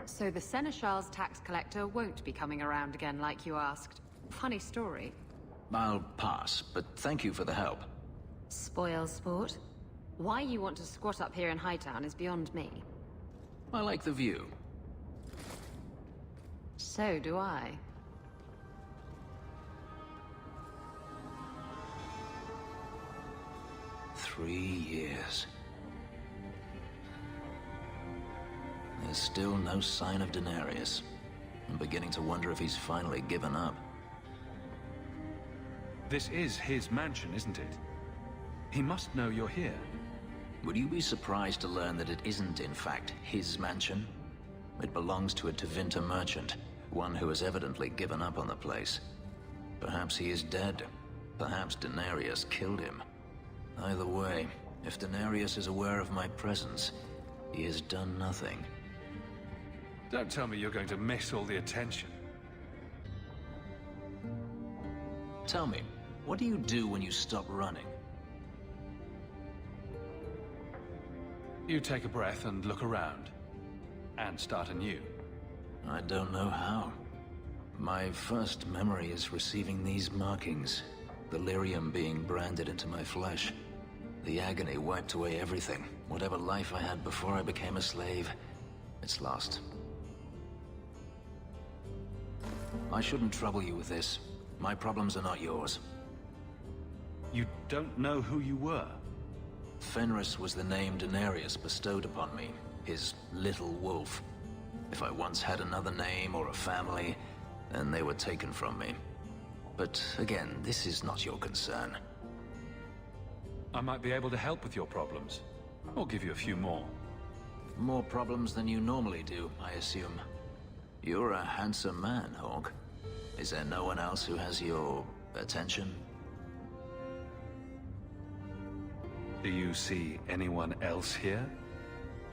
So the Seneschal's tax collector won't be coming around again like you asked. Funny story. I'll pass, but thank you for the help. Spoil sport? Why you want to squat up here in Hightown is beyond me. I like the view. So do I. Three years. There's still no sign of Denarius. I'm beginning to wonder if he's finally given up. This is his mansion, isn't it? He must know you're here. Would you be surprised to learn that it isn't, in fact, his mansion? It belongs to a Tevinter merchant, one who has evidently given up on the place. Perhaps he is dead. Perhaps Denarius killed him. Either way, if Denarius is aware of my presence, he has done nothing. Don't tell me you're going to miss all the attention. Tell me, what do you do when you stop running? You take a breath and look around. And start anew. I don't know how. My first memory is receiving these markings. The lyrium being branded into my flesh. The agony wiped away everything. Whatever life I had before I became a slave, it's lost. I shouldn't trouble you with this. My problems are not yours. You don't know who you were? Fenris was the name Denarius bestowed upon me, his little wolf. If I once had another name or a family, then they were taken from me. But again, this is not your concern. I might be able to help with your problems. Or give you a few more. More problems than you normally do, I assume. You're a handsome man, Hawke. Is there no one else who has your attention? Do you see anyone else here?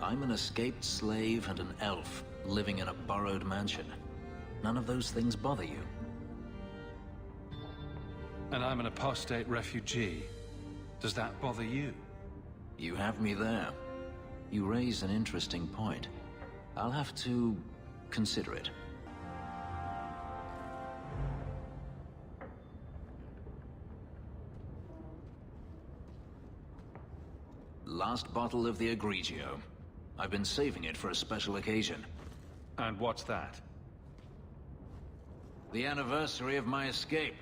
I'm an escaped slave and an elf, living in a borrowed mansion. None of those things bother you. And I'm an apostate refugee. Does that bother you? You have me there. You raise an interesting point. I'll have to consider it. Last bottle of the Egregio. I've been saving it for a special occasion. And what's that? The anniversary of my escape.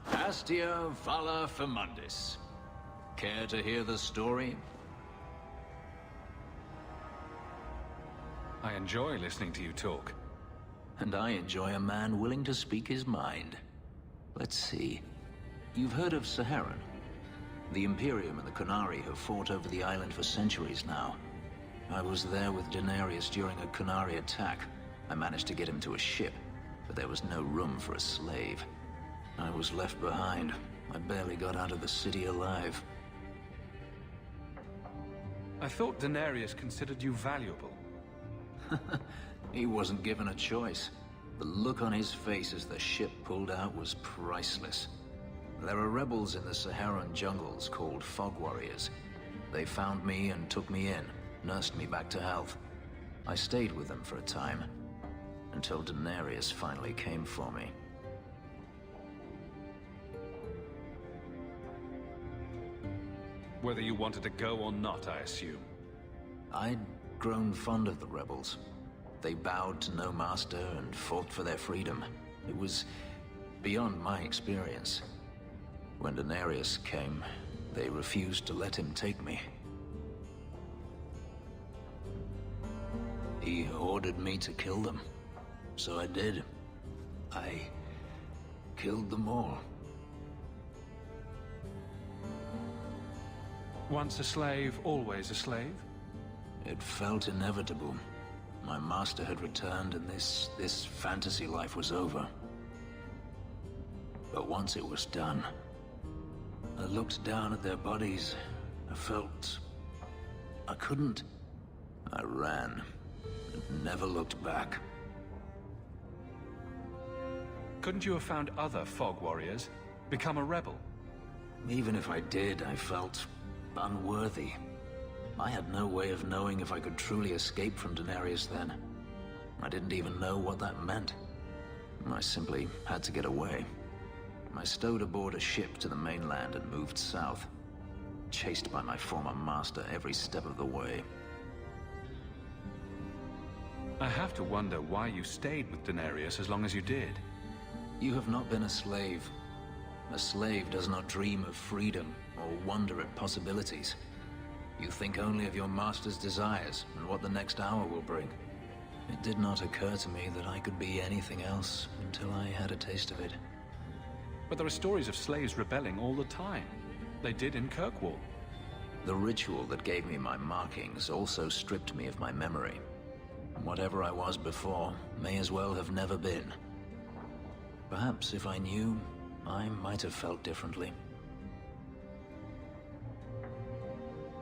Astia Vala Femundis. Care to hear the story? I enjoy listening to you talk. And I enjoy a man willing to speak his mind. Let's see. You've heard of Saharan? The Imperium and the Qunari have fought over the island for centuries now. I was there with Denarius during a Qunari attack. I managed to get him to a ship, but there was no room for a slave. I was left behind. I barely got out of the city alive. I thought Denarius considered you valuable. He wasn't given a choice. The look on his face as the ship pulled out was priceless. There are rebels in the Saharan jungles called Fog Warriors. They found me and took me in, nursed me back to health. I stayed with them for a time, until Denarius finally came for me. Whether you wanted to go or not, I assume. I'd grown fond of the rebels. They bowed to no master and fought for their freedom. It was beyond my experience. When Denarius came, they refused to let him take me. He ordered me to kill them. So I did. I killed them all. Once a slave, always a slave? It felt inevitable. My master had returned and this fantasy life was over. But once it was done, I looked down at their bodies. I felt I couldn't. I ran and never looked back. Couldn't you have found other Fog Warriors? Become a rebel? Even if I did, I felt unworthy. I had no way of knowing if I could truly escape from Denarius then. I didn't even know what that meant. I simply had to get away. I stowed aboard a ship to the mainland and moved south, chased by my former master every step of the way. I have to wonder why you stayed with Denarius as long as you did. You have not been a slave. A slave does not dream of freedom or wonder at possibilities. You think only of your master's desires and what the next hour will bring. It did not occur to me that I could be anything else until I had a taste of it. But there are stories of slaves rebelling all the time. They did in Kirkwall. The ritual that gave me my markings also stripped me of my memory. Whatever I was before may as well have never been. Perhaps if I knew, I might have felt differently.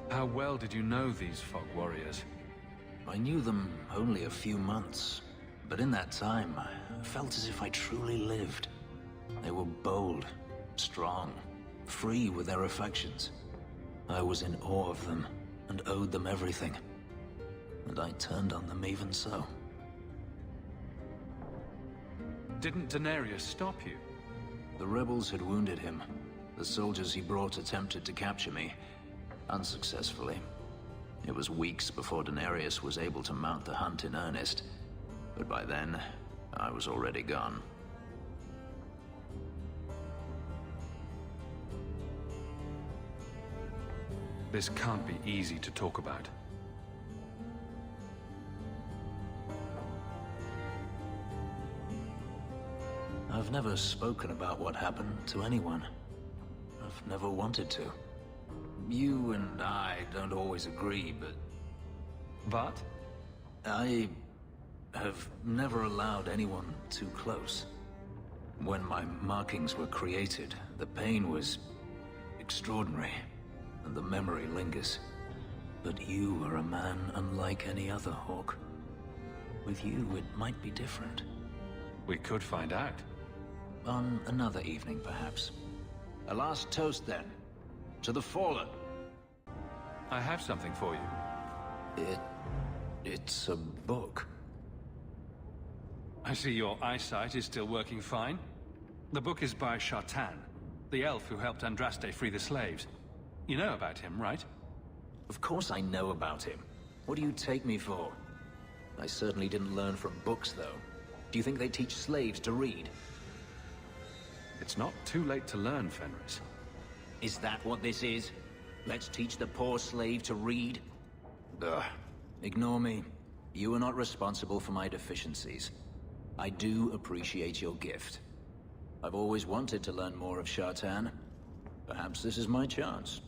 How well did you know these fog warriors? I knew them only a few months, but in that time, I felt as if I truly lived. They were bold, strong, free with their affections. I was in awe of them and owed them everything. And I turned on them even so. Didn't Denarius stop you? The rebels had wounded him. The soldiers he brought attempted to capture me, unsuccessfully. It was weeks before Denarius was able to mount the hunt in earnest, but by then, I was already gone. This can't be easy to talk about. I've never spoken about what happened to anyone. I've never wanted to. You and I don't always agree, but... But? I have never allowed anyone too close. When my markings were created, the pain was extraordinary, and the memory lingers. But you are a man unlike any other, Hawke. With you, it might be different. We could find out. On another evening, perhaps. A last toast, then. To the fallen. I have something for you. It's a book. I see your eyesight is still working fine. The book is by Shartan, the elf who helped Andraste free the slaves. You know about him, right? Of course I know about him. What do you take me for? I certainly didn't learn from books, though. Do you think they teach slaves to read? It's not too late to learn, Fenris. Is that what this is? Let's teach the poor slave to read? Ugh. Ignore me. You are not responsible for my deficiencies. I do appreciate your gift. I've always wanted to learn more of Shartan. Perhaps this is my chance.